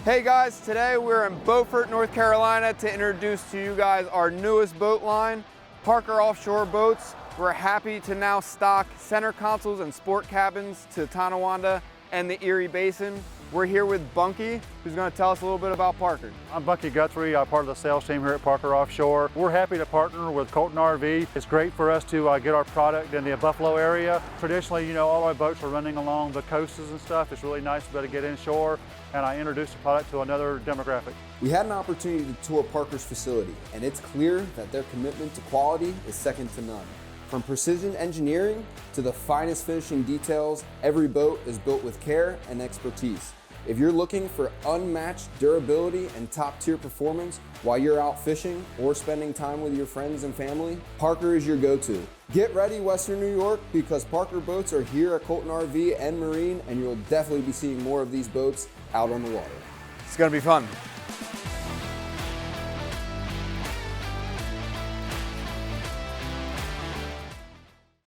Hey guys, today we're in Beaufort, North Carolina to introduce to you guys our newest boat line, Parker Offshore Boats. We're happy to now stock center consoles and sport cabins to Tonawanda and the Erie Basin. We're here with Bunky, who's going to tell us a little bit about Parker. I'm Bunky Guthrie. I'm part of the sales team here at Parker Offshore. We're happy to partner with Colton RV. It's great for us to get our product in the Buffalo area. Traditionally, all our boats are running along the coasts and stuff. It's really nice to be able to get inshore, and I introduced the product to another demographic. We had an opportunity to tour Parker's facility, and it's clear that their commitment to quality is second to none. From precision engineering to the finest finishing details, every boat is built with care and expertise. If you're looking for unmatched durability and top-tier performance while you're out fishing or spending time with your friends and family, Parker is your go-to. Get ready, Western New York, because Parker boats are here at Colton RV and Marine, and you'll definitely be seeing more of these boats out on the water. It's going to be fun.